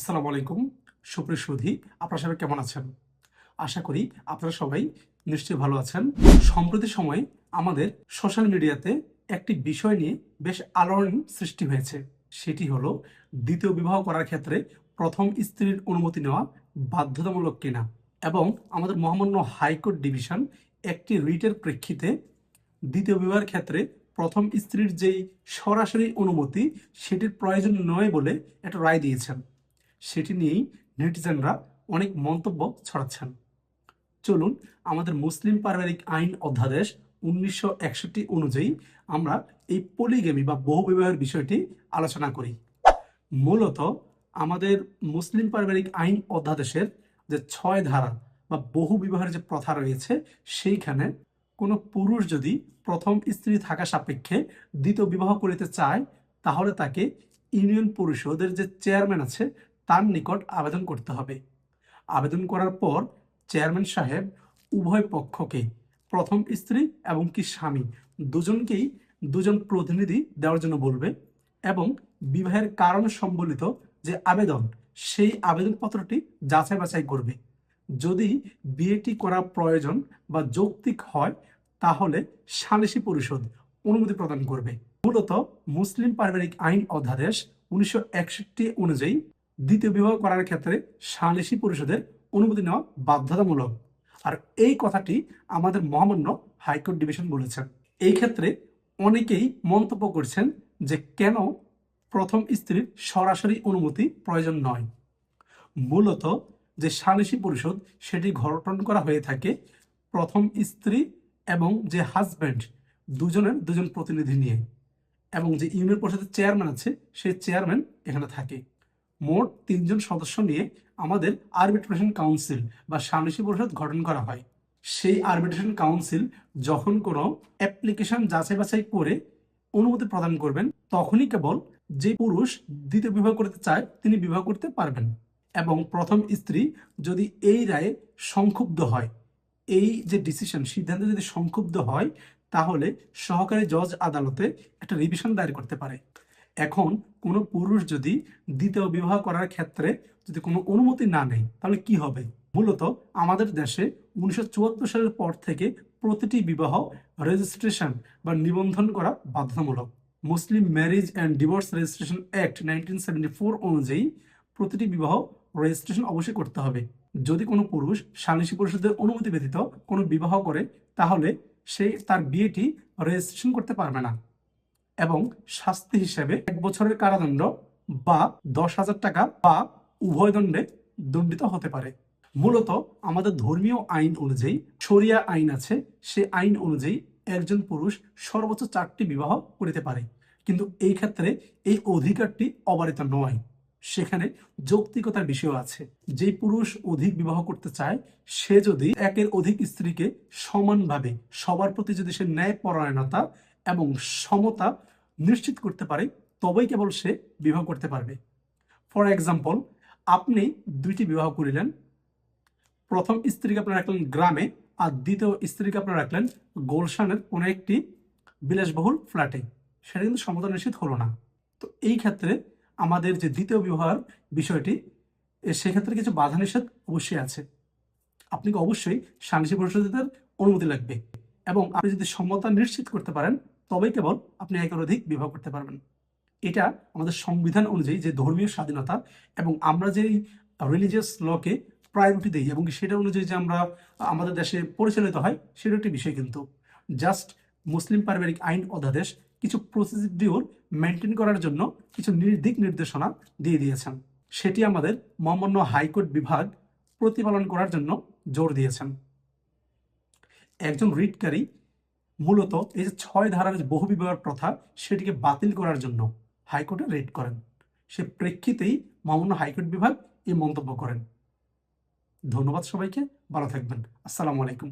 আসসালামু আলাইকুম, সুপ্রিয় সুধী, আপনারা সবাই কেমন আছেন? আশা করি আপনারা সবাই নিশ্চয়ই ভালো আছেন। সম্প্রতি সময়ে আমাদের সোশ্যাল মিডিয়াতে একটি বিষয় নিয়ে বেশ আলোড়ন সৃষ্টি হয়েছে। সেটি হলো দ্বিতীয় বিবাহ করার ক্ষেত্রে প্রথম স্ত্রীর অনুমতি নেওয়া বাধ্যতামূলক কিনা। এবং আমাদের মহামান্য হাইকোর্ট ডিভিশন একটি রিটের প্রেক্ষিতে দ্বিতীয় বিবাহের ক্ষেত্রে প্রথম স্ত্রীর যেই সরাসরি অনুমতি সেটির প্রয়োজন নয় বলে একটা রায় দিয়েছেন। সেটি নিয়েই নেটিজেনরা অনেক মন্তব্য ছড়াচ্ছেন। চলুন আমাদের মুসলিম পারিবারিক আইন অধ্যাদেশ 1961 অনুযায়ী আমরা এই পলিগেমি বা বহুবিবাহের বিষয়টি আলোচনা করি। মূলত আমাদের মুসলিম পারিবারিক আইন অধ্যাদেশের যে 6 ধারা বা বহু বিবাহের যে প্রথা রয়েছে, সেইখানে কোনো পুরুষ যদি প্রথম স্ত্রী থাকা সাপেক্ষে দ্বিতীয় বিবাহ করিতে চায়, তাহলে তাকে ইউনিয়ন পরিষদের যে চেয়ারম্যান আছে তার নিকট আবেদন করতে হবে। আবেদন করার পর চেয়ারম্যান সাহেব উভয় পক্ষকে, প্রথম স্ত্রী এবং কি স্বামী দুজনকেই দুজন প্রতিনিধি দেওয়ার জন্য বলবে এবং বিবাহের কারণ সম্বলিত যে আবেদন, সেই আবেদনপত্রটি যাচাই বাছাই করবে। যদি বিয়েটি করা প্রয়োজন বা যৌক্তিক হয়, তাহলে সালিসি পরিষদ অনুমতি প্রদান করবে। মূলত মুসলিম পারিবারিক আইন অধ্যাদেশ 1961 অনুযায়ী দ্বিতীয় বিবাহ করার ক্ষেত্রে সালিসি পরিষদের অনুমতি নেওয়া বাধ্যতামূলক। আর এই কথাটি আমাদের মহামান্য হাইকোর্ট ডিভিশন বলেছেন। এই ক্ষেত্রে অনেকেই মন্তব্য করছেন যে কেন প্রথম স্ত্রীর সরাসরি অনুমতি প্রয়োজন নয়। মূলত যে সালিসি পরিষদ সেটি গঠন করা হয়ে থাকে প্রথম স্ত্রী এবং যে হাজব্যান্ড দুজনের দুজন প্রতিনিধি নিয়ে, এবং যে ইউনিয়ন পরিষদের চেয়ারম্যান আছে সেই চেয়ারম্যান এখানে থাকে। মোট 3 জন সদস্য নিয়ে আমাদের আরবিট্রেশন কাউন্সিল বা সালিসি পরিষদ গঠন করা হয়। সেই আরবিট্রেশন কাউন্সিল যখন কোনো অ্যাপ্লিকেশন যাচাই বাছাই করে অনুমতি প্রদান করবেন, তখনই কেবল যে পুরুষ দ্বিতীয় বিবাহ করতে চায় তিনি বিবাহ করতে পারবেন। এবং প্রথম স্ত্রী যদি এই রায়ে সংক্ষুব্ধ হয়, এই যে ডিসিশন সিদ্ধান্তে যদি সংক্ষুব্ধ হয়, তাহলে সহকারী জজ আদালতে একটা রিভিশন দায়ের করতে পারে। এখন কোনো পুরুষ যদি দ্বিতীয় বিবাহ করার ক্ষেত্রে যদি কোনো অনুমতি না নেয়, তাহলে কি হবে? মূলত আমাদের দেশে 1974 সালের পর থেকে প্রতিটি বিবাহ রেজিস্ট্রেশন বা নিবন্ধন করা বাধ্যতামূলক। মুসলিম marriage and divorce registration act 1974 অনুযায়ী প্রতিটি বিবাহ রেজিস্ট্রেশন অবশ্যই করতে হবে। যদি কোনো পুরুষ সালিসি পরিষদের অনুমতি ব্যতীত কোনো বিবাহ করে, তাহলে সে তার বিয়েটি রেজিস্ট্রেশন করতে পারবে না এবং শাস্তি হিসেবে 1 বছরের কারাদণ্ড বা 10,000 টাকা বা উভয় দণ্ডে দণ্ডিত হতে পারে। মূলত আমাদের ধর্মীয় আইন অনুযায়ী, শরিয়া আইন আছে, সে আইন অনুযায়ী একজন পুরুষ সর্বোচ্চ 4টি বিবাহ করিতে পারে। কিন্তু এই ক্ষেত্রে এই অধিকারটি অবারিত নয়, সেখানে যৌক্তিকতার বিষয় আছে। যে পুরুষ অধিক বিবাহ করতে চায়, সে যদি একের অধিক স্ত্রীকে সমানভাবে সবার প্রতি যদি সে ন্যায়পরায়ণতা এবং সমতা নিশ্চিত করতে পারে, তবেই কেবল সে বিবাহ করতে পারবে। ফর এক্সাম্পল, আপনি 2টি বিবাহ করিলেন। প্রথম স্ত্রীকে আপনারা রাখলেন গ্রামে, আর দ্বিতীয় স্ত্রীকে আপনারা রাখলেন গুলশানের কোনো একটি বিলাসবহুল ফ্ল্যাটে। সেটা কিন্তু সমতা নিশ্চিত হলো না। তো এই ক্ষেত্রে আমাদের যে দ্বিতীয় বিবাহের বিষয়টি, সেক্ষেত্রে কিছু বাধা নিষেধ অবশ্যই আছে। আপনাকে অবশ্যই সালিসি পরিষদের অনুমতি লাগবে এবং আপনি যদি সমতা নিশ্চিত করতে পারেন, তবেই কেবল আপনি একের অধিক বিবাহ করতে পারবেন। এটা আমাদের সংবিধান অনুযায়ী যে ধর্মীয় স্বাধীনতা এবং আমরা যেই রিলিজিয়াস লকে প্রায়োরিটি দিই এবং সেটা অনুযায়ী যে আমরা আমাদের দেশে পরিচালিত হয়, সেটা একটি বিষয়। কিন্তু জাস্ট মুসলিম পারিবারিক আইন অধ্যাদেশ কিছু প্রসিডিওর মেনটেন করার জন্য কিছু দিক নির্দেশনা দিয়ে দিয়েছেন। সেটি আমাদের মহামান্য হাইকোর্ট বিভাগ প্রতিপালন করার জন্য জোর দিয়েছেন। একজন রিটকারী মূলত এই যে 6 ধারার যে বহু বিবাহের প্রথা, সেটিকে বাতিল করার জন্য হাইকোর্টে রিট করেন। সে প্রেক্ষিতেই মহামান্য হাইকোর্ট বিভাগ এই মন্তব্য করেন। ধন্যবাদ সবাইকে, ভালো থাকবেন। আসসালামু আলাইকুম।